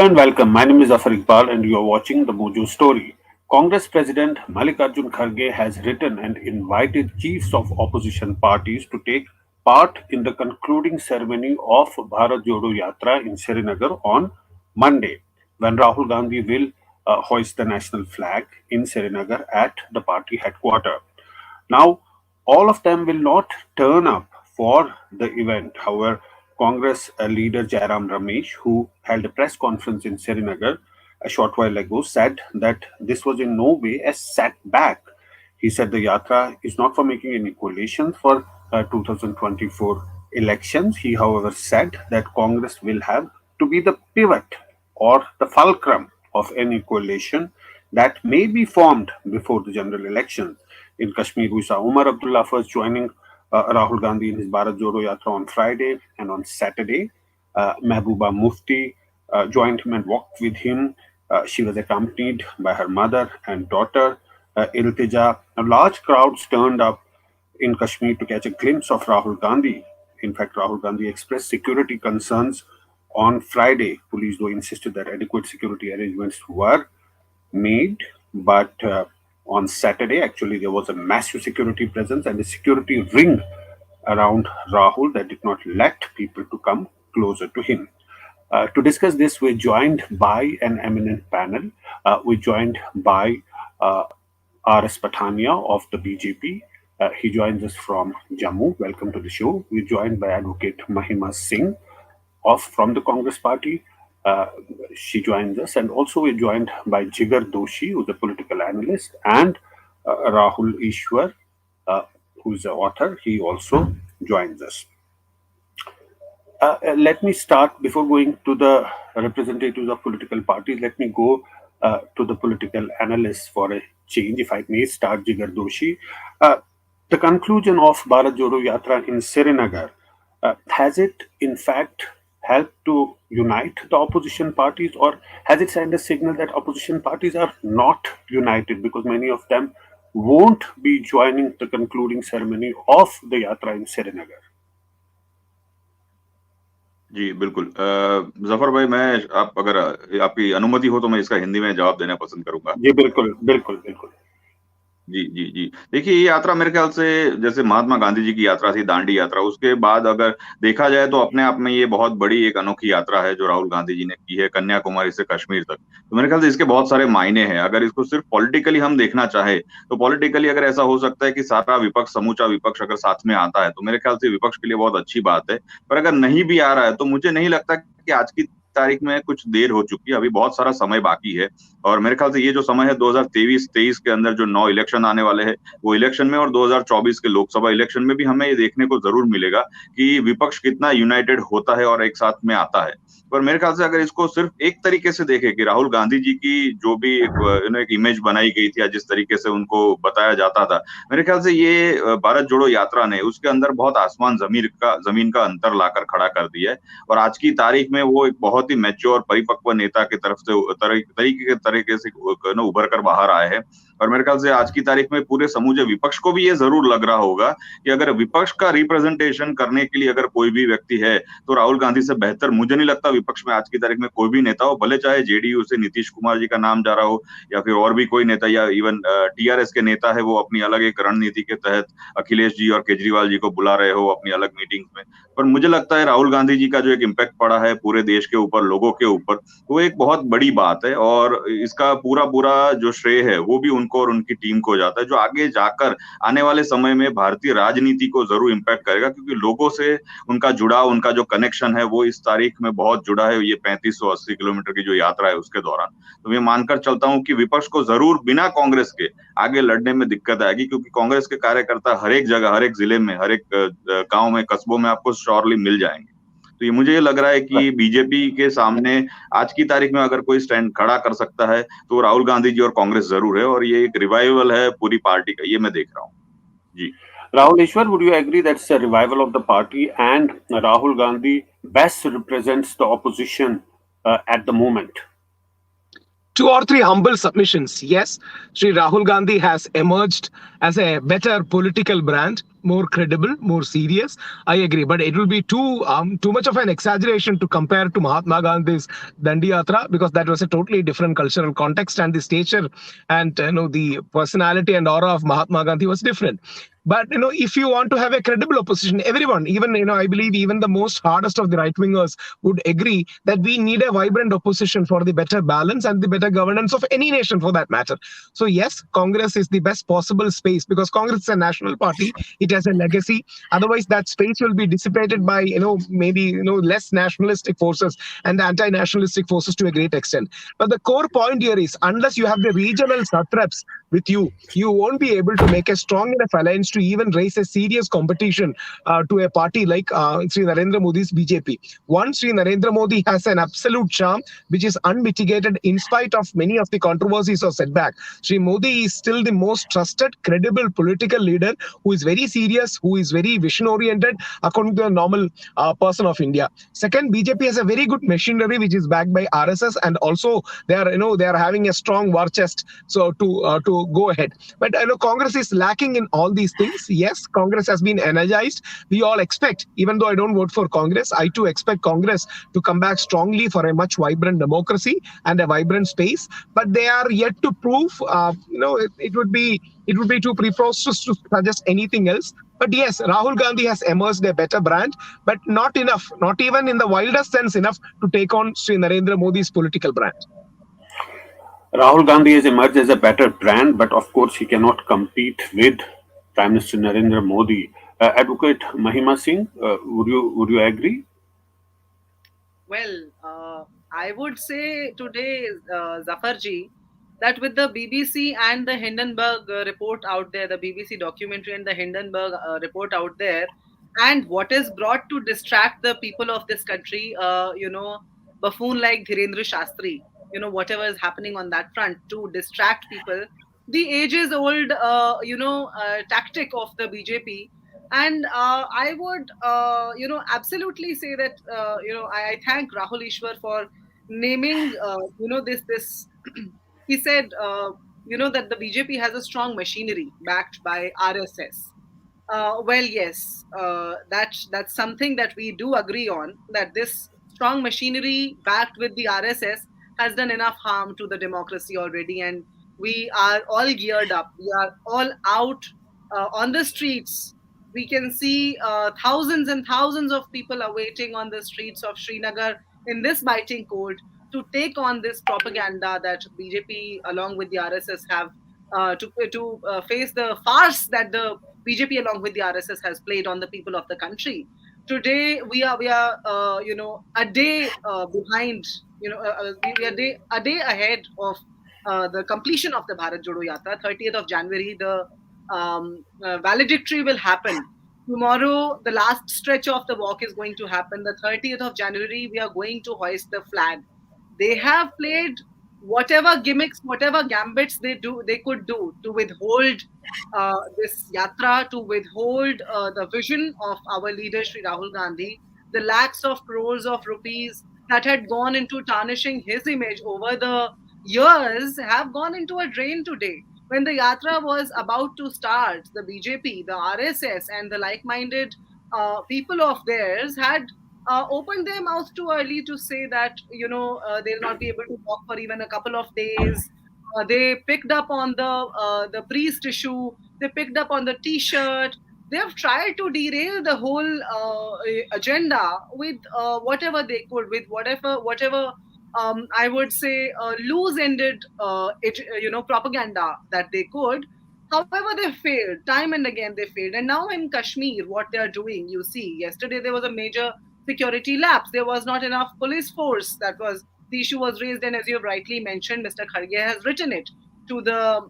and welcome. My name is Zafar Iqbal and you are watching the Mojo Story. Congress President Mallikarjun Kharge has written and invited chiefs of opposition parties to take part in the concluding ceremony of Bharat Jodo Yatra in Srinagar on Monday, when Rahul Gandhi will hoist the national flag in Srinagar at the party headquarters. Now, all of them will not turn up for the event. However, Congress leader Jairam Ramesh, who held a press conference in Srinagar a short while ago, said that this was in no way a setback. He said the Yatra is not for making any coalition for 2024 elections. He, however, said that Congress will have to be the pivot or the fulcrum of any coalition that may be formed before the general elections. In Kashmir, we saw Omar Abdullah first joining Rahul Gandhi in his Bharat Jodo Yatra on Friday, and on Saturday, Mehbooba Mufti joined him and walked with him. She was accompanied by her mother and daughter, Iltija. Large crowds turned up in Kashmir to catch a glimpse of Rahul Gandhi. In fact, Rahul Gandhi expressed security concerns on Friday. Police, though, insisted that adequate security arrangements were made, but on Saturday, actually, there was a massive security presence and a security ring around Rahul that did not let people to come closer to him. To discuss this, we're joined by an eminent panel. We're joined by R.S. Pathania of the BJP. He joins us from Jammu. Welcome to the show. We're joined by Advocate Mahima Singh from the Congress Party. She joins us, and also we're joined by Jigar Doshi, who's a political analyst, and Rahul Ishwar, who's an author. He also joins us. Let me start, before going to the representatives of political parties, let me go to the political analysts for a change, if I may start, Jigar Doshi. The conclusion of Bharat Jodo Yatra in Srinagar, has it in fact helped to unite the opposition parties, or has it sent a signal that opposition parties are not united because many of them won't be joining the concluding ceremony of the Yatra in Srinagar? जी बिल्कुल। जफर भाई, मैं आप अगर आपकी अनुमति हो तो मैं इसका हिंदी में जवाब देना पसंद करूंगा। जी बिल्कुल बिल्कुल बिल्कुल। जी जी जी, देखिए, ये यात्रा मेरे ख्याल से जैसे महात्मा गांधी जी की यात्रा थी, दांडी यात्रा, उसके बाद अगर देखा जाए तो अपने आप में ये बहुत बड़ी एक अनोखी यात्रा है जो राहुल गांधी जी ने की है, कन्याकुमारी से कश्मीर तक। तो मेरे ख्याल से इसके बहुत सारे मायने हैं। अगर इसको सिर्फ पॉलिटिकली हम देखना चाहे तो पॉलिटिकली अगर ऐसा हो सकता है कि सारा विपक्ष, समूचा विपक्ष अगर साथ में आता है तो मेरे ख्याल से विपक्ष के लिए बहुत अच्छी बात है। पर अगर नहीं भी आ रहा है तो मुझे नहीं लगता कि आज की तारीख में कुछ देर हो चुकी है, अभी बहुत सारा समय बाकी है। और मेरे ख्याल से ये जो समय है 2023 के अंदर जो 9 इलेक्शन आने वाले हैं, वो इलेक्शन में और 2024 के लोकसभा इलेक्शन में भी हमें ये देखने को जरूर मिलेगा कि विपक्ष कितना यूनाइटेड होता है और एक साथ में आता है। पर मेरे ख्याल से अगर इसको सिर्फ एक तरीके से देखें कि राहुल गांधी जी की जो भी एक इमेज बनाई गई थी या जिस तरीके से उनको बताया जाता था, मेरे ख्याल से ये भारत जोड़ो यात्रा ने उसके अंदर बहुत आसमान जमीन का अंतर लाकर खड़ा कर दिया है। और आज की तारीख में वो एक बहुत ही मैच्योर परिपक्व नेता की तरफ से तरीके से उभर कर बाहर आए हैं। और मेरे ख्याल से आज की तारीख में पूरे समूचे विपक्ष को भी ये जरूर लग रहा होगा कि अगर विपक्ष का रिप्रेजेंटेशन करने के लिए अगर कोई भी व्यक्ति है तो राहुल गांधी से बेहतर मुझे नहीं लगता विपक्ष में आज की तारीख में कोई भी नेता हो, भले चाहे जेडीयू से नीतीश कुमार जी का नाम जा रहा हो या फिर और भी कोई नेता, या इवन टीआरएस के नेता है वो अपनी अलग एक रणनीति के तहत अखिलेश जी और केजरीवाल जी को बुला रहे हो अपनी अलग मीटिंग्स में। पर मुझे लगता है राहुल गांधी जी का जो एक इम्पैक्ट पड़ा है पूरे देश के ऊपर, लोगों के ऊपर, वो एक बहुत बड़ी बात है। और इसका पूरा जो श्रेय है वो भी उनको और उनकी टीम को जाता है, जो आगे जाकर आने वाले समय में भारतीय राजनीति को जरूर इम्पैक्ट करेगा, क्योंकि लोगों से उनका जुड़ाव, उनका जो कनेक्शन है वो इस तारीख में बहुत जुड़ा है, ये 3580 किलोमीटर की जो यात्रा है उसके दौरान। तो मैं मानकर चलता हूँ कि विपक्ष को जरूर बिना कांग्रेस के आगे लड़ने में दिक्कत आएगी, क्योंकि कांग्रेस के कार्यकर्ता हर एक जगह, हर एक जिले में, हर एक गांव में, कस्बों में आपको श्योरली मिल जाएंगे। तो ये मुझे ये लग रहा है कि बीजेपी के सामने आज की तारीख में अगर कोई स्टैंड खड़ा कर सकता है तो राहुल गांधी जी और कांग्रेस जरूर है, और ये एक रिवाइवल है पूरी पार्टी का, ये मैं देख रहा हूँ। जी Rahul Ishwar, would you agree that's a revival of the party and Rahul Gandhi best represents the opposition at the moment? Two or three humble submissions. Yes, Sri Rahul Gandhi has emerged as a better political brand, more credible, more serious. I agree, but it will be too much of an exaggeration to compare to Mahatma Gandhi's Dandi Yatra, because that was a totally different cultural context, and the stature and the personality and aura of Mahatma Gandhi was different. But if you want to have a credible opposition, everyone, even I believe even the most hardest of the right wingers would agree that we need a vibrant opposition for the better balance and the better governance of any nation for that matter. So yes, Congress is the best possible space, because Congress is a national party. It has a legacy. Otherwise, that space will be dissipated by maybe less nationalistic forces and anti-nationalistic forces to a great extent. But the core point here is, unless you have the regional satraps with you, you won't be able to make a strong enough alliance to even raise a serious competition to a party like Sri Narendra Modi's BJP. One, Sri Narendra Modi has an absolute charm which is unmitigated in spite of many of the controversies or setback. Sri Modi is still the most trusted, credible political leader who is very serious, who is very vision oriented, according to a normal person of India. Second, BJP has a very good machinery which is backed by RSS, and also they are having a strong war chest so to go ahead. But Congress is lacking in all these things. Yes, Congress has been energized. We all expect, even though I don't vote for Congress, I too expect Congress to come back strongly for a much vibrant democracy and a vibrant space. But they are yet to prove. It would be too preposterous to suggest anything else. But yes, Rahul Gandhi has emerged a better brand, but not enough, not even in the wildest sense enough to take on Sri Narendra Modi's political brand. Rahul Gandhi has emerged as a better brand, but of course he cannot compete with Prime Minister Narendra Modi. Advocate Mahima Singh, would you agree? Well, I would say today, Zafarji, that with the BBC and the Hindenburg report out there, the BBC documentary and the Hindenburg report out there, and what is brought to distract the people of this country, buffoon like Dhirendra Shastri, whatever is happening on that front to distract people, the ages old, tactic of the BJP. And I would, absolutely say that, I thank Rahul Ishwar for naming, this. He said, that the BJP has a strong machinery backed by RSS. Well, yes, that's something that we do agree on. That this strong machinery backed with the RSS has done enough harm to the democracy already, and we are all geared up. We are all out on the streets. We can see thousands and thousands of people are waiting on the streets of Srinagar in this biting cold to take on this propaganda that BJP, along with the RSS, have to face the farce that the BJP, along with the RSS, has played on the people of the country. Today, we are a day behind. We are a day ahead of the completion of the Bharat Jodo Yatra. 30th of January, the valedictory will happen. Tomorrow, the last stretch of the walk is going to happen. The 30th of January, we are going to hoist the flag. They have played whatever gimmicks, whatever gambits they could do to withhold this yatra, to withhold the vision of our leader Sri Rahul Gandhi, the lakhs of crores of rupees that had gone into tarnishing his image over the years have gone into a drain today. When the yatra was about to start, the BJP, the RSS, and the like-minded people of theirs had opened their mouth too early to say that they'll not be able to walk for even a couple of days. They picked up on the priest issue. They picked up on the T-shirt. They have tried to derail the whole agenda with whatever they could, with whatever I would say loose-ended propaganda that they could. However, they failed time and again. They failed, and now in Kashmir, what they are doing, you see, yesterday there was a major security lapse. There was not enough police force. That was the issue was raised, and as you have rightly mentioned, Mr. Kharge has written it to the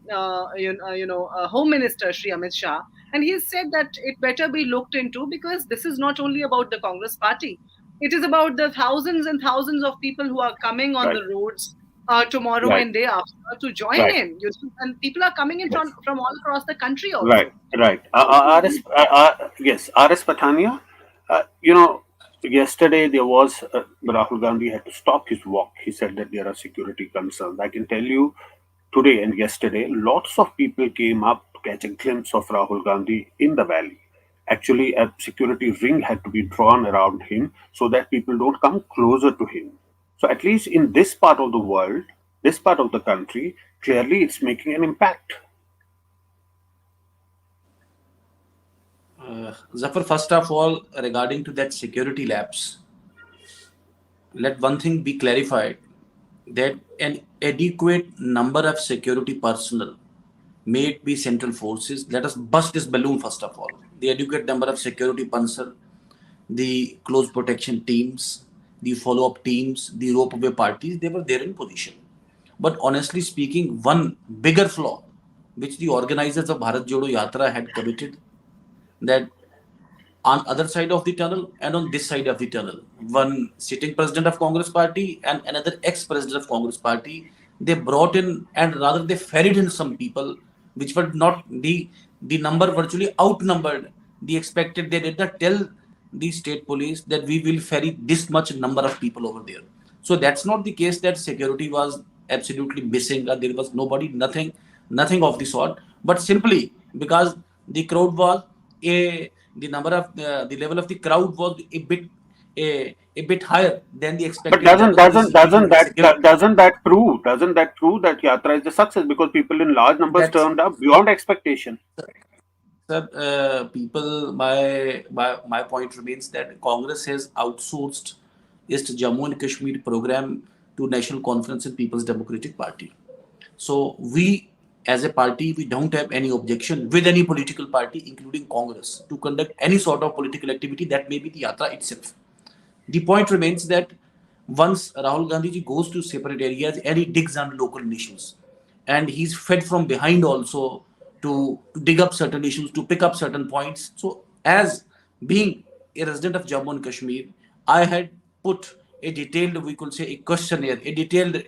Home Minister Shri Amit Shah, and he said that it better be looked into because this is not only about the Congress Party. It is about the thousands and thousands of people who are coming on Right, the roads tomorrow right, and day after to join right. in. And people are coming in Yes, from all across the country right, also. right. So RS, yes, RS Patania. You know, Yesterday, there was Rahul Gandhi had to stop his walk. He said that there are security concerns. I can tell you, today and yesterday, lots of people came up to catch a glimpse of Rahul Gandhi in the valley. Actually, a security ring had to be drawn around him so that people don't come closer to him. So, at least in this part of the world, this part of the country, clearly it's making an impact. Zafar, first of all, regarding to that security lapse, let one thing be clarified that an adequate number of security personnel, may it be central forces, let us bust this balloon first of all. The adequate number of security personnel, the close protection teams, the follow-up teams, the rope-away parties, they were there in position. But honestly speaking, one bigger flaw which the organizers of Bharat Jodo Yatra had committed, that on other side of the tunnel and on this side of the tunnel, one sitting president of Congress party and another ex-president of Congress party, they brought in and rather they ferried in some people which were not the number virtually outnumbered the expected. They did not tell the state police that we will ferry this much number of people over there. So that's not the case that security was absolutely missing or there was nobody, nothing of the sort, but simply because the crowd was a the number of the level of the crowd was a bit higher than the But expected level. This is leading to the security. doesn't that prove that Yatra is a success because people in large numbers That's turned up beyond expectation? Sir, people, my point remains that Congress has outsourced its Jammu and Kashmir program to National Conference and People's Democratic Party. So we, as a party, we don't have any objection with any political party, including Congress, to conduct any sort of political activity that may be the yatra itself. The point remains that once Rahul Gandhi ji goes to separate areas and he digs on local issues, and he's fed from behind also to dig up certain issues, to pick up certain points. So, as being a resident of Jammu and Kashmir, I had put a detailed, we could say, a questionnaire, a detailed.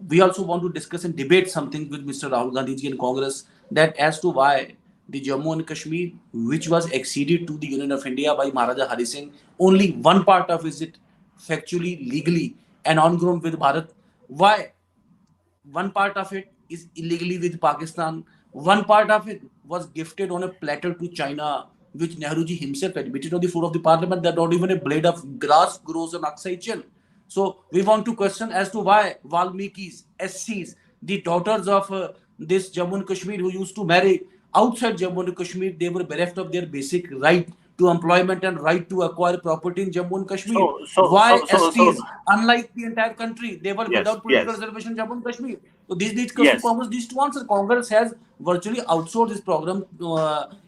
We also want to discuss and debate something with Mr. Rahul Gandhi ji in Congress, that as to why the Jammu and Kashmir, which was acceded to the Union of India by Maharaja Hari Singh, only one part of it factually, legally, and on ground with Bharat. Why one part of it is illegally with Pakistan? One part of it was gifted on a platter to China, which Nehruji himself admitted on the floor of the parliament that not even a blade of grass grows on Aksai Chin. So we want to question as to why Valmiki's, SCs, the daughters of this Jammu and Kashmir who used to marry outside Jammu and Kashmir, they were bereft of their basic right to employment and right to acquire property in Jammu and Kashmir. Why STs, unlike the entire country, they were Yes, without political yes, reservation in Jammu and Kashmir? So these question yes. Congress needs to answer. Congress has virtually outsourced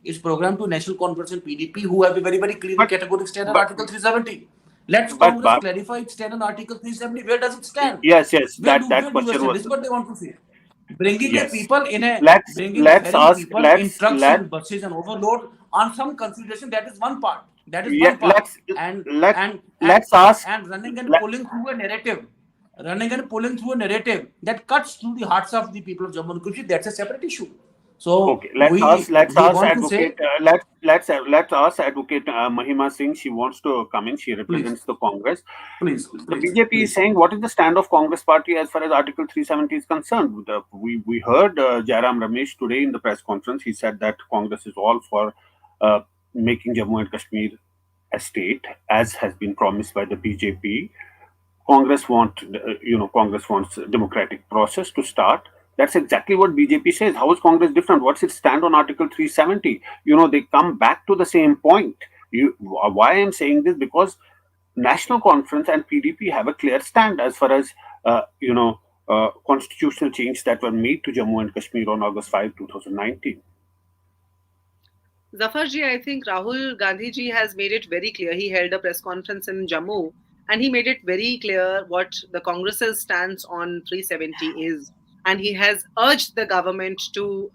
its program to National Conference and PDP, who have a very clear and But categorical stand on but Article 370. Let's but Congress but clarify its stand on Article 370. Where does it stand? yes, that Where do we question stand? was This is what they want to say. Bringing a yes. people in a bringing Let's ferrying ask people in trucks let and buses and overload on some consideration, that is one part. That is yeah one part. And let and and let's ask and running and let, pulling through a narrative, that cuts through the hearts of the people of Jammu and Kashmir. That's a separate issue. So okay, let's we ask want to say, advocate let's ask advocate Mahima Singh. She wants to come in. She please, represents the Congress. The please, BJP is please. saying, what is the stand of Congress party as far as Article 370 is concerned? We heard Jairam Ramesh today in the press conference. He said that Congress is all for uh, making Jammu and Kashmir a state, as has been promised by the BJP. Congress wants a democratic process to start. That's exactly what BJP says. How is Congress different? What's its stand on Article 370? They come back to the same point. Why I'm saying this, because National Conference and PDP have a clear stand as far as constitutional change that were made to Jammu and Kashmir on August 5, 2019. Zafarji, I think Rahul Gandhi ji has made it very clear. He held a press conference in Jammu and he made it very clear what the Congress's stance on 370 is. And he has urged the government to,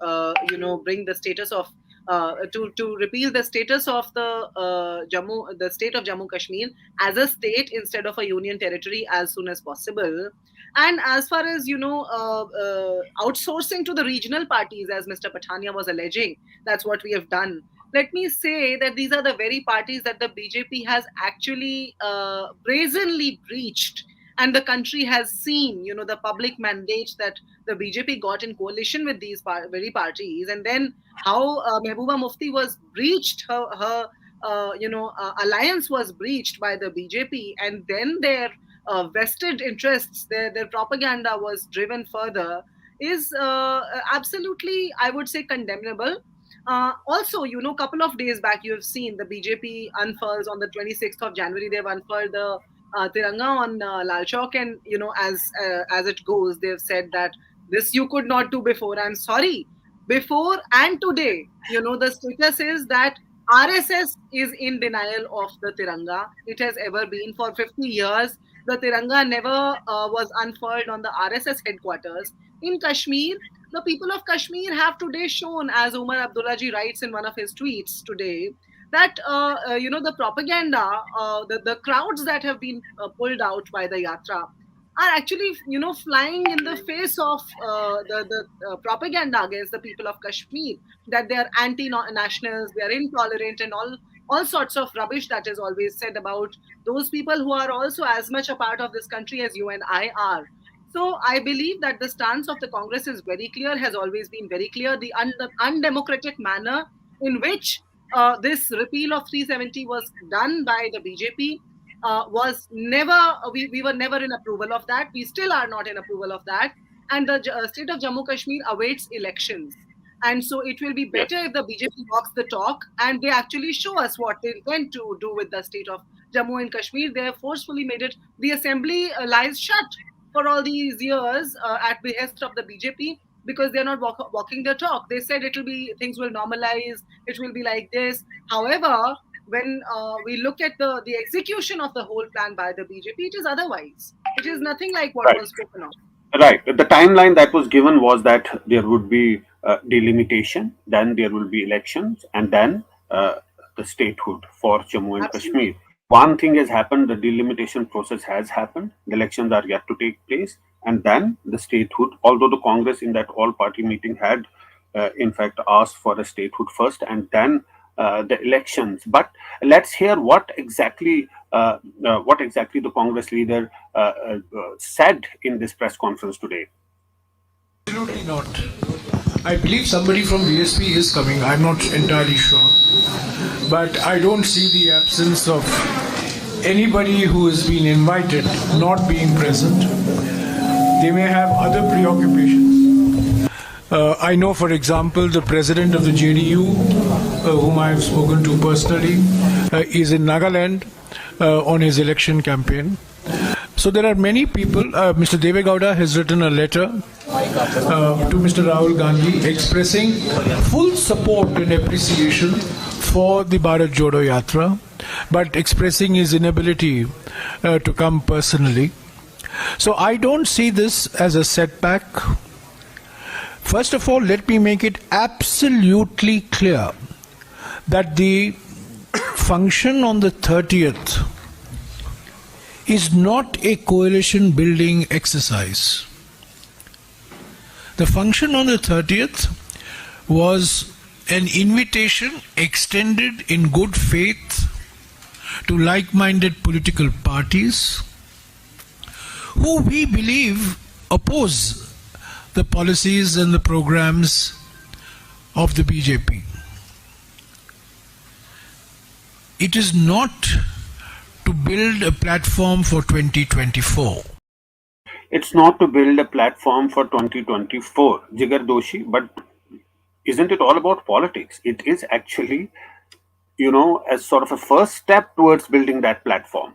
bring the status of to repeal the status of the state of Jammu Kashmir as a state instead of a union territory as soon as possible. And as far as outsourcing to the regional parties, as Mr. Patania was alleging, that's what we have done. let me say that these are the very parties that the BJP has actually brazenly breached. And the country has seen, the public mandate that the BJP got in coalition with these very parties. And then how Mehbooba Mufti was breached, her alliance was breached by the BJP. And then their vested interests, their propaganda was driven further, is absolutely, I would say, condemnable. Also, couple of days back, you have seen the BJP unfurls on the 26th of January. They've unfurled the Tiranga on Lal Chowk, and as it goes, they've said that this you could not do before. I'm sorry, before and today, the status is that RSS is in denial of the Tiranga. It has ever been for 50 years. The Tiranga never was unfurled on the RSS headquarters in Kashmir. The people of Kashmir have today shown, as Omar Abdullah ji writes in one of his tweets today, that the propaganda, the crowds that have been pulled out by the yatra are actually flying in the face of the propaganda against the people of Kashmir, that they are anti-nationals, they are intolerant, and all sorts of rubbish that is always said about those people who are also as much a part of this country as you and I are. So I believe that the stance of the Congress is very clear, has always been very clear. The undemocratic manner in which this repeal of 370 was done by the BJP was never, we were never in approval of that. We still are not in approval of that. And the state of Jammu Kashmir awaits elections. And so it will be better if the BJP walks the talk and they actually show us what they intend to do with the state of Jammu and Kashmir. They have forcefully made it, the assembly lies shut for all these years at behest of the BJP, because they're not walking their talk. They said things will normalize, it will be like this. However, when we look at the execution of the whole plan by the BJP, it is otherwise. It is nothing like what Right. was spoken of. Right. The timeline that was given was that there would be delimitation, then there will be elections, and then the statehood for Jammu and Absolutely. Kashmir. One thing has happened, the delimitation process has happened, the elections are yet to take place, and then the statehood, although the Congress in that all-party meeting had in fact asked for a statehood first and then the elections. But let's hear what exactly the Congress leader said in this press conference today. Absolutely not. I believe somebody from BSP is coming. I'm not entirely sure. But I don't see the absence of anybody who has been invited not being present. They may have other preoccupations. I know, for example, the president of the JDU, whom I have spoken to personally, is in Nagaland on his election campaign. So there are many people. Mr. Deve Gowda has written a letter to Mr. Rahul Gandhi expressing full support and appreciation for the Bharat Jodo Yatra, but expressing his inability to come personally. So I don't see this as a setback. First of all, let me make it absolutely clear that the function on the 30th is not a coalition building exercise. The function on the 30th was an invitation extended in good faith to like-minded political parties who we believe oppose the policies and the programs of the BJP. It is not to build a platform for 2024. It's not to build a platform for 2024, Jigar Doshi, but isn't it all about politics? It is actually, as sort of a first step towards building that platform.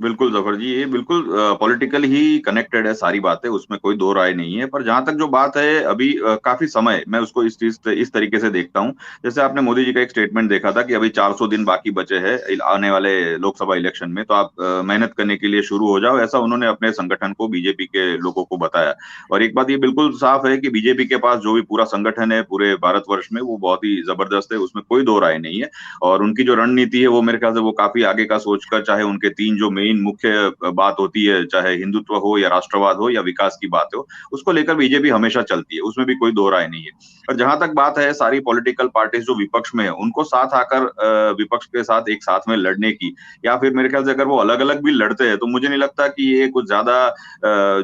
बिल्कुल जफर जी, ये बिल्कुल political ही connected है सारी बातें, उसमें कोई दो राय नहीं है। पर जहां तक जो बात है अभी काफी समय मैं उसको इस तरीके से देखता हूं, जैसे आपने मोदी जी का एक स्टेटमेंट देखा था कि अभी 400 दिन बाकी बचे हैं आने वाले लोकसभा इलेक्शन में, तो आप मेहनत करने के लिए शुरू हो जाओ, ऐसा उन्होंने अपने संगठन को, बीजेपी के लोगों को बताया। और एक बात ये बिल्कुल साफ है कि बीजेपी के पास जो भी पूरा संगठन है पूरे भारतवर्ष में, वो बहुत ही जबरदस्त है, उसमें कोई दो राय नहीं है। और उनकी जो रणनीति है वो मेरे ख्याल से वो काफी आगे का सोचकर, चाहे उनके 3 जो मेन मेन मुख्य बात होती है, चाहे हिंदुत्व हो या राष्ट्रवाद हो या विकास की बात हो, उसको लेकर बीजेपी हमेशा चलती है, उसमें भी कोई दो राय नहीं है। और जहां तक बात है सारी पॉलिटिकल पार्टीज जो विपक्ष में है उनको साथ आकर विपक्ष के साथ एक साथ में लड़ने की, या फिर मेरे ख्याल से अगर वो अलग अलग भी लड़ते हैं तो मुझे नहीं लगता कि ये कुछ ज्यादा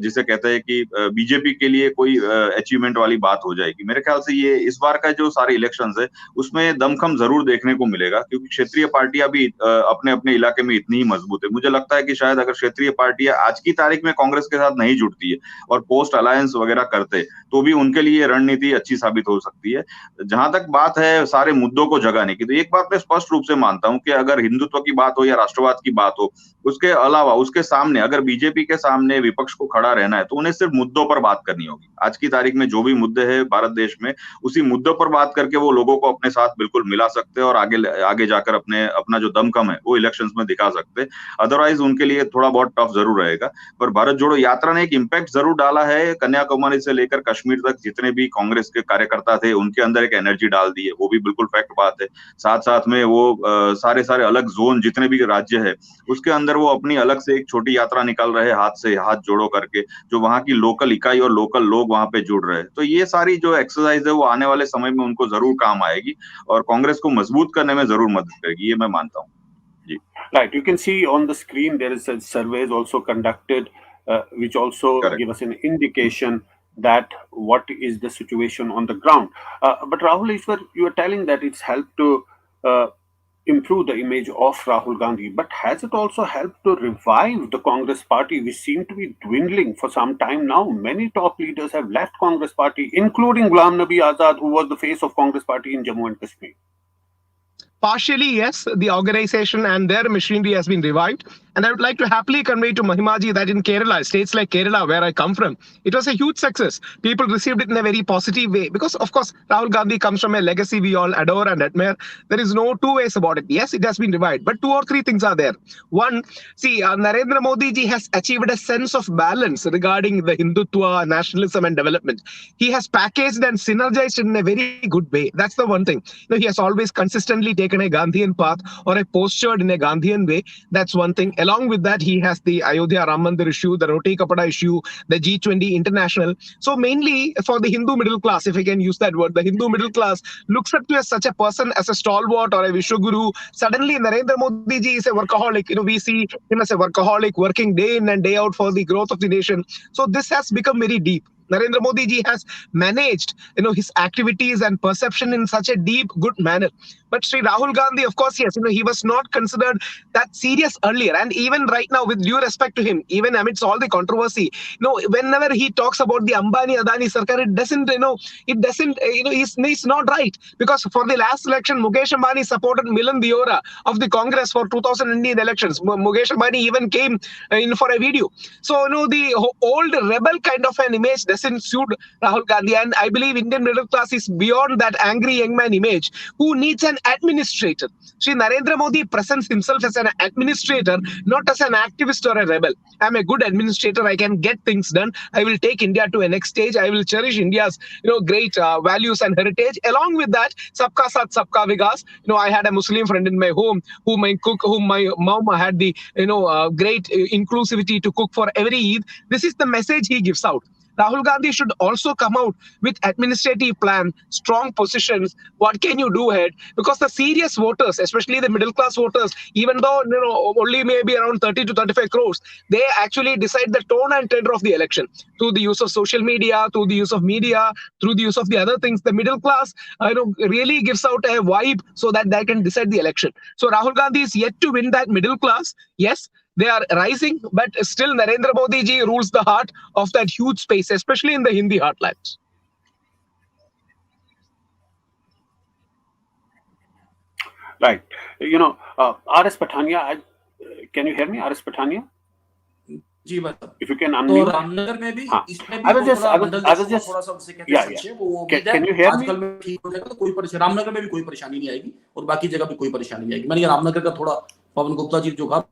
जिसे कहते हैं कि बीजेपी के लिए कोई अचीवमेंट वाली बात हो जाएगी। मेरे ख्याल से ये इस बार का जो सारे इलेक्शंस है उसमें दमखम जरूर देखने को मिलेगा, क्योंकि क्षेत्रीय पार्टियां भी अपने अपने इलाके में इतनी ही मजबूत है। मुझे लगता है कि शायद अगर क्षेत्रीय पार्टियां आज की तारीख में कांग्रेस के साथ नहीं जुड़ती है और पोस्ट अलायंस वगैरह करते तो भी उनके लिए रणनीति अच्छी साबित हो सकती है। जहां तक बात है सारे मुद्दों को जगाने की, तो एक बात मैं स्पष्ट रूप से मानता हूं कि अगर हिंदुत्व की बात हो या राष्ट्रवाद की बात हो, उसके अलावा उसके सामने अगर बीजेपी के सामने विपक्ष को खड़ा रहना है तो उन्हें सिर्फ मुद्दों पर बात करनी होगी। आज की तारीख में जो भी मुद्दे हैं भारत देश में, उसी मुद्दों पर बात करके वो लोगों को अपने साथ बिल्कुल मिला सकते हैं और आगे जाकर अपना जो दमखम है वो इलेक्शंस में दिखा सकते हैं। अदरवाइज उनके लिए थोड़ा बहुत टफ जरूर रहेगा। पर भारत जोड़ो यात्रा ने एक इम्पैक्ट जरूर डाला है। कन्याकुमारी से लेकर कश्मीर तक जितने भी कांग्रेस के कार्यकर्ता थे उनके अंदर एक एनर्जी डाल दी है, वो भी बिल्कुल फैक्ट बात है। साथ साथ में वो सारे अलग जोन जितने भी राज्य है उसके अंदर वो अपनी अलग से एक छोटी यात्रा निकाल रहे हैं, हाथ से हाथ जोड़ो करके, जो वहां की लोकल इकाई और लोकल लोग वहां पे जुड़ रहे हैं। तो ये सारी जो एक्सरसाइज है वो आने वाले समय में उनको जरूर काम आएगी और कांग्रेस को मजबूत करने में जरूर मदद करेगी, ये मैं मानता हूँ। जी, Right. You can see on the screen there is a surveys also conducted, which also correct. give us an indication that what is the situation on the ground. But Rahul, you are telling that it's helped to uh, improve the image of Rahul Gandhi. But has it also helped to revive the Congress party, which seemed to be dwindling for some time now? Many top leaders have left Congress party, including Ghulam Nabi Azad, who was the face of Congress party in Jammu and Kashmir. Partially, yes, the organization and their machinery has been revived. And I would like to happily convey to Mahimaji that in Kerala, states like Kerala, where I come from, it was a huge success. People received it in a very positive way because, of course, Rahul Gandhi comes from a legacy we all adore and admire. There is no two ways about it. Yes, it has been revived, but two or three things are there. One, see, Narendra Modi ji has achieved a sense of balance regarding the Hindutva, nationalism and development. He has packaged and synergized in a very good way. That's the one thing. He has always consistently taken a Gandhian path or a postured in a Gandhian way. That's one thing. Along with that, he has the Ayodhya Ram Mandir issue, the Roti Kapada issue, the G20 international. So mainly for the Hindu middle class, if I can use that word, the Hindu middle class looks up to such a person as a stalwart or a Vishwaguru. Suddenly Narendra Modi ji is a workaholic. We see him as a workaholic working day in and day out for the growth of the nation. So this has become very deep. Narendra Modi ji has managed, his activities and perception in such a deep, good manner. But Sri Rahul Gandhi, of course, yes, he was not considered that serious earlier. And even right now, with due respect to him, even amidst all the controversy, whenever he talks about the Ambani Adani Sarkar, he's not right. Because for the last election, Mukesh Ambani supported Milan Deora of the Congress for 2018 elections. Mukesh Ambani even came in for a video. So, the old rebel kind of an image doesn't suit Rahul Gandhi. And I believe Indian middle class is beyond that angry young man image who needs an administrator. Sri Narendra Modi presents himself as an administrator, not as an activist or a rebel. I'm a good administrator. I can get things done. I will take India to a next stage. I will cherish India's, great values and heritage. Along with that, Sabka Saath, Sabka Vikas. I had a Muslim friend in my home whom my mom had the, great inclusivity to cook for every Eid. This is the message he gives out. Rahul Gandhi should also come out with administrative plan, strong positions. What can you do ahead? Because the serious voters, especially the middle class voters, even though only maybe around 30 to 35 crores, they actually decide the tone and tenor of the election through the use of social media, through the use of media, through the use of the other things. The middle class, really gives out a vibe so that they can decide the election. So Rahul Gandhi is yet to win that middle class. Yes, they are rising, but still Narendra Modi ji rules the heart of that huge space, especially in the Hindi heartlands. Right. R.S. Pathania, can you hear me, R.S. Pathania? जी बात If you can तो unmute. Ramnagar में भी हाँ. इसमें भी I was वो just- थोड़ा I was- Mandal I was जैसा just- थोड़ा सा उसे कहते Yeah, हैं yeah. सच्चे वो उम्मीद Can है you hear me? आजकल में ठीक हो जाएगा तो कोई परेशानी रामनगर में भी कोई परेशानी नहीं आएगी और बाकी जगह भी कोई परेशानी नहीं आएगी। मैंने रामनगर का थोड़ा पवन गुप्ता जी जो कहा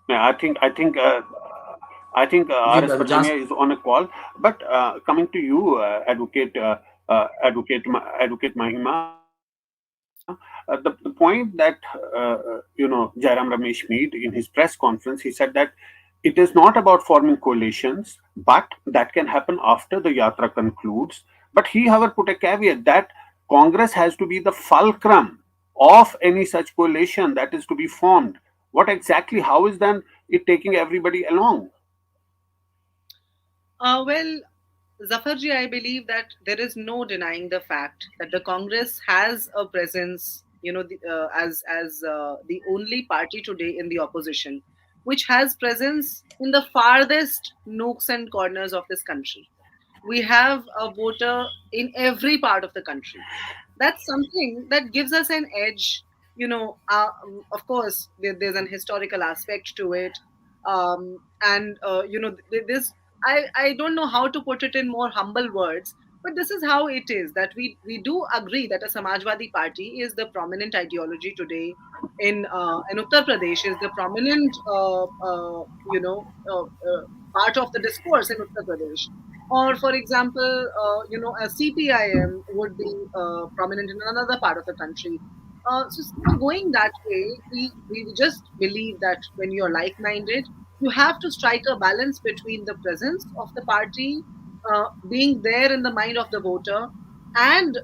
I think R.S. Pathania is on a call. But coming to you, Advocate Mahima, The point that Jairam Ramesh made in his press conference, he said that it is not about forming coalitions, but that can happen after the yatra concludes. But he, however, put a caveat that Congress has to be the fulcrum of any such coalition that is to be formed. What exactly? How is then it taking everybody along? Well, Zafarji, I believe that there is no denying the fact that the Congress has a presence, as the only party today in the opposition, which has presence in the farthest nooks and corners of this country. We have a voter in every part of the country. That's something that gives us an edge. Of course, there's an historical aspect to it, and this I don't know how to put it in more humble words, but this is how it is that we do agree that a Samajwadi Party is the prominent ideology today in Uttar Pradesh, is the prominent part of the discourse in Uttar Pradesh. Or, for example, a CPIM would be prominent in another part of the country. So going that way, we just believe that when you're like-minded, you have to strike a balance between the presence of the party being there in the mind of the voter and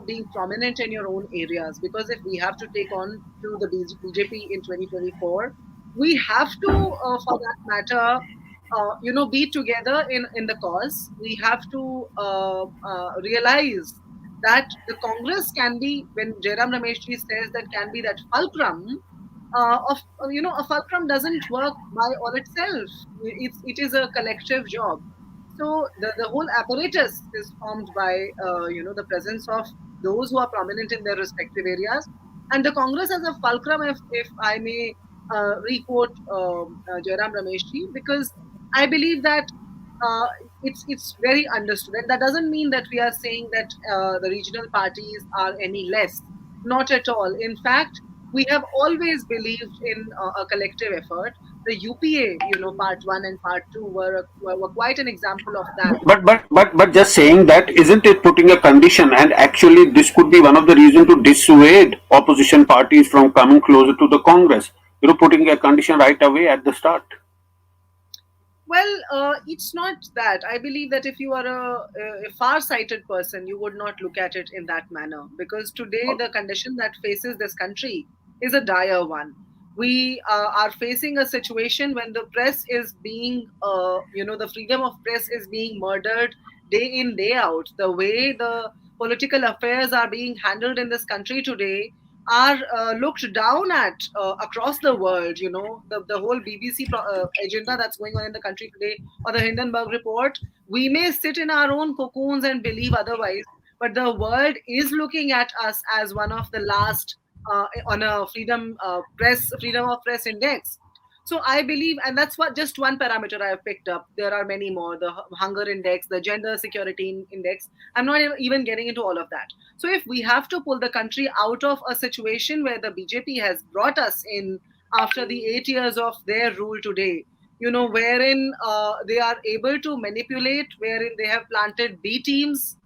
being prominent in your own areas. Because if we have to take on to the BJP in 2024, we have to, for that matter, be together in the cause. We have to realize that the Congress can be, when Jairam Rameshji says that can be that fulcrum of a fulcrum doesn't work by all itself. It is a collective job. So the whole apparatus is formed by the presence of those who are prominent in their respective areas, and the Congress as a fulcrum, if I may re-quote Jairam Rameshji, because I believe that uh, it's very understood, and that doesn't mean that we are saying that the regional parties are any less. Not at all. In fact, we have always believed in a collective effort. The UPA, part one and part two were quite an example of that. But just saying that, isn't it putting a condition? And actually, this could be one of the reasons to dissuade opposition parties from coming closer to the Congress. Putting a condition right away at the start. Well, it's not that. I believe that if you are a far-sighted person, you would not look at it in that manner. Because today, the condition that faces this country is a dire one. We are facing a situation when the press is being, the freedom of press is being murdered day in, day out. The way the political affairs are being handled in this country today are looked down at across the world. The whole BBC agenda that's going on in the country today, or the Hindenburg report, we may sit in our own cocoons and believe otherwise, but the world is looking at us as one of the last on a freedom of press index. So I believe, and that's what just one parameter I have picked up. There are many more: the hunger index, the gender security index. I'm not even getting into all of that. So if we have to pull the country out of a situation where the BJP has brought us in after the 8 years of their rule today, wherein they are able to manipulate, wherein they have planted B teams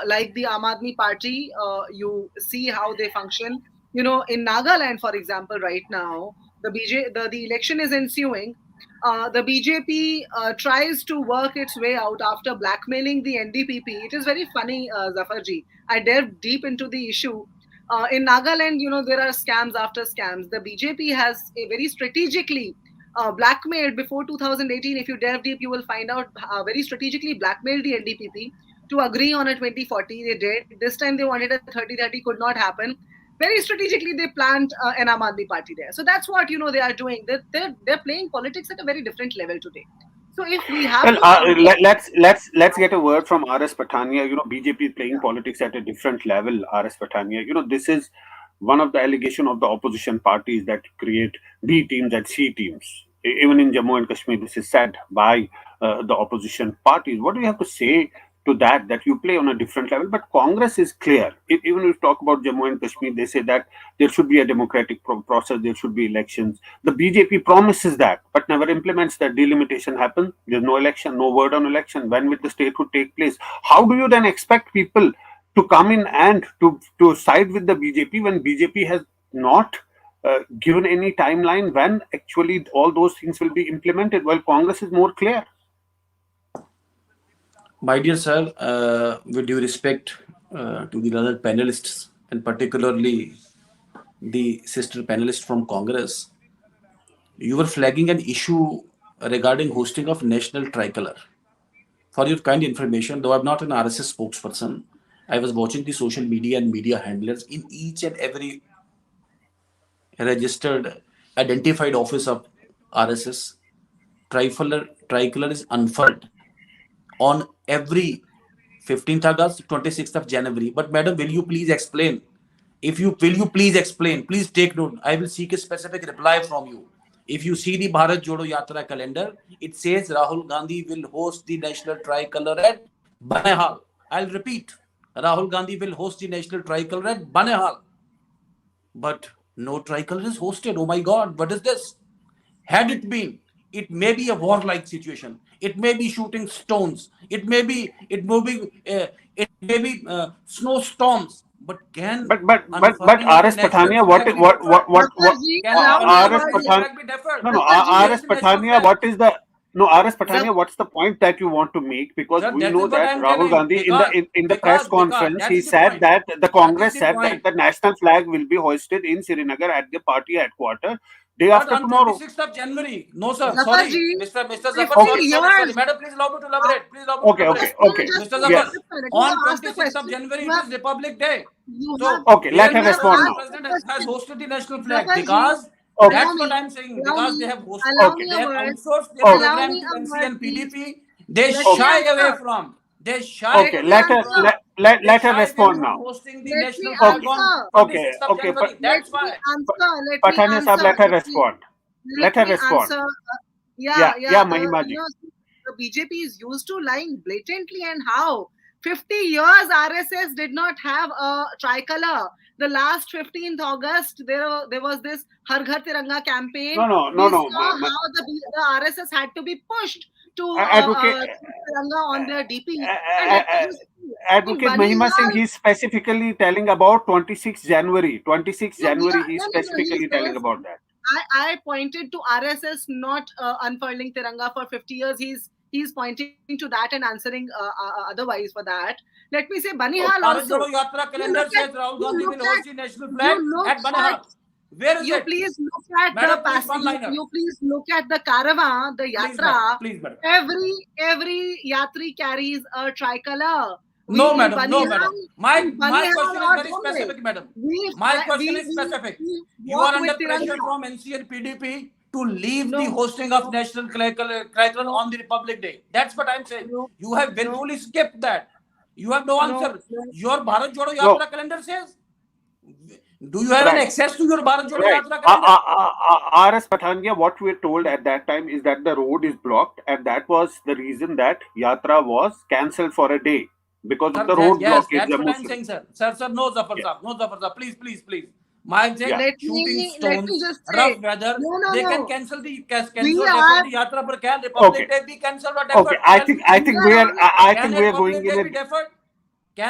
like the Aam Aadmi Party, you see how they function. In Nagaland, for example, right now, the election is ensuing. The BJP tries to work its way out after blackmailing the NDPP. It is very funny, Zafarji. I delved deep into the issue. In Nagaland, there are scams after scams. The BJP has a very strategically blackmailed before 2018. If you delve deep, you will find out very strategically blackmailed the NDPP to agree on a 2040. They did. This time they wanted a 30-30, could not happen. Very strategically they planned an Aam Aadmi Party there. So that's what they are doing. They're playing politics at a very different level today. So if we have Well, to compare, let's get a word from RS Patania. BJP is playing politics at a different level. RS Patania. This is one of the allegation of the opposition parties that create B teams and C teams. Even in Jammu and Kashmir, this is said by the opposition parties. What do you have to say to that you play on a different level? But Congress is clear. Even if you talk about Jammu and Kashmir, they say that there should be a democratic process, there should be elections. The BJP promises that, but never implements that. Delimitation happens, there's no election, no word on election. When will the statehood take place? How do you then expect people to come in and to side with the BJP when BJP has not given any timeline when actually all those things will be implemented, while Congress is more clear. My dear sir, with due respect to the other panelists, and particularly the sister panelist from Congress, you were flagging an issue regarding hosting of national tricolor. For your kind information, though I'm not an RSS spokesperson, I was watching the social media and media handlers in each and every registered, identified office of RSS. Tricolor is unfurled on every 15th August, 26th of January. But madam, will you please explain? If you will, you please explain. Please take note. I will seek a specific reply from you. If you see the Bharat Jodo Yatra calendar, it says Rahul Gandhi will host the national tricolor at Banehal. I'll repeat. Rahul Gandhi will host the national tricolor at Banehal. But no tricolor is hosted. Oh my God, what is this? Had it been, it may be a warlike situation. It may be shooting stones. It may be snowstorms. But can unfurling of the RS national Pathania, flag be deferred? Zafarji, Can allow me a unfurling RS of word. the Pathan flag be deferred? no, Can we RS host the national Pathania, flag? RS Zaf- Pathania, what's the point that you want to make? Because Sir, we that is know what that I'm Rahul telling. Gandhi in the press Because conference that he is the said point. that the That is Congress the said that point. the national flag will be hoisted in Srinagar at the party headquarters day But after on tomorrow. 26th of January, no sir, sorry, Zafarji, Mr. Zafar, 50 Okay, sorry, years. madam, please allow me to Uh, elaborate. Please allow me to okay, elaborate. no, okay. Mr. just Zafar, Yes. a minute. You on have asked the 26th of question. January, You it have, is Republic Day. you have, So, Okay, let where her you have Mr. respond Honorable asked now. the President has question. hosted the national flag? Zafarji, Because Okay, allow that's what me, I'm saying. allow Because they me, have hosted, allow okay, me they a have word. outsourced their okay, Allow program me to a NC word, and please. PDP. They Let me okay, shy away answer. from. They shy Let okay. me away answer. from. They Let her shy away respond from now. hosting the Let me national flag Okay, on answer. okay, 26th of okay. January. Let That's me why. answer. Let me Pathania Sahab, answer. let her respond. Let Let her me respond. answer. Yeah, Yeah, yeah, yeah. Mahima ji. The BJP is used to lying blatantly, and how 50 years RSS did not have a tricolor. The last 15th August, there was this Har Ghar Tiranga campaign. No, no, no, We no. saw how the RSS had to be pushed to Advocate, Tiranga on their DP. And uh, let me just say, in Advocate Mahima Singh, Banihal, he's specifically telling about 26 January. 26 no, January, yeah, he's no, he specifically telling says about that. I pointed to RSS not unfurling Tiranga for 50 years. He's pointing to that and answering otherwise for that. Let me say Banihal Okay. Bharat also. Jodo Yatra You calendar look at says Rahul you Gandhi look will host at the national you flag look at at Banehal. Where is you it? please look at the Madam, please one liner. you please look at the caravan, the Please, madam. yatra. Please, madam. Every yatri carries a tricolor. We No, in madam. No, Banihal, madam. My question is or very Bombay, specific, madam. we My question is specific. we You walk are with under pressure Tiranga. from NC and PDP to leave the No, hosting of no, national curriculum no, on the Republic Day. That's what I'm saying. no, You have no, willfully skipped that. You have no no, answer. no. Your Bharat Jodo No, Yatra calendar says. Do you have any right. access to your Bharat Jodo Right. Yatra calendar? RS Pathania, what we were told at that time is that the road is blocked, and that was the reason that Yatra was cancelled for a day because of Sir, the road yes, blockage, that's what Jammu I'm Srinagar. saying, sir. Sir, no, Zafar Yeah, Saab, no, Zafar Saab, please. My yeah. saying shooting Let me stones, just rough say, weather, no, no, they can no. cancel We defer are the yatra, but can Okay, Republic Day be cancelled or okay. deferred? Tell me. I we think are we are all I Can think a we are going Republic in Day a be deferred?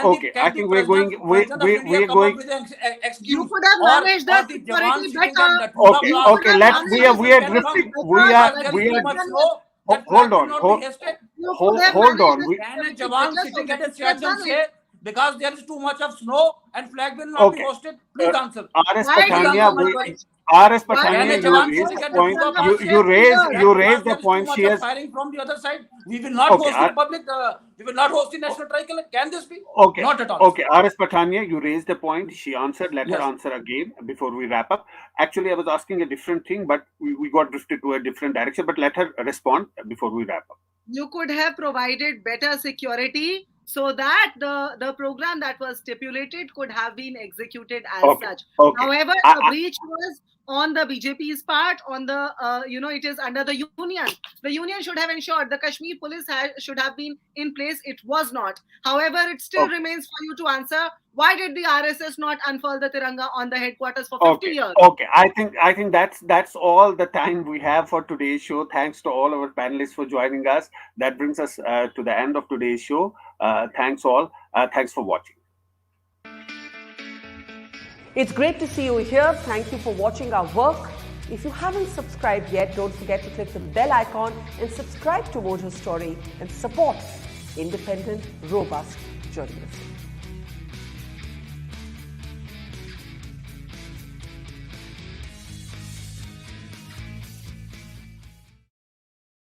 okay. I Can the think we're going president of we India are come up going. with an you excuse, could have managed the or the security Jawan sitting better. at Nathula Okay, You Pass could okay. have Let's managed the we are can security drifting. come better, because there is We too are. much than snow. That Hold flag will on. not be hoisted. you could have Hold managed on. the Can a security Jawan better, so sitting you at a could have Siachen done it. say, because there is too much of snow and flag will not be Okay. hosted? Uh, Please answer. RS Why Please did answer Patania, my you query. RS why Can Patania, a did you you Jawan raised sitting the at host point. Nathula Tiranga Pass for say 50 years? You that raised because the there is too point. much She of has. firing from the other side, we will not Okay. host the Republic, we will not host the national tricolor? Can this be? Okay. Not at all, sir. Okay. RS Patania, you raised the point. She answered. Let her Yes. answer again before we wrap up. Actually, I was asking a different thing, but we got drifted to a different direction. But let her respond before we wrap up. You could have provided better security so that the program that was stipulated could have been executed as Okay. such. Okay. However, I, the breach was on the BJP's part. On the it is under the union. The union should have ensured the Kashmir police should have been in place. It was not. However, it still okay. remains for you to answer. Why did the RSS not unfurl the Tiranga on the headquarters for 50 Okay, years? okay. I think that's all the time we have for today's show. Thanks to all our panelists for joining us. That brings us to the end of today's show. Thanks all. Thanks for watching. It's great to see you here. Thank you for watching our work. If you haven't subscribed yet, don't forget to click the bell icon and subscribe to Mojo Story and support independent, robust journalism.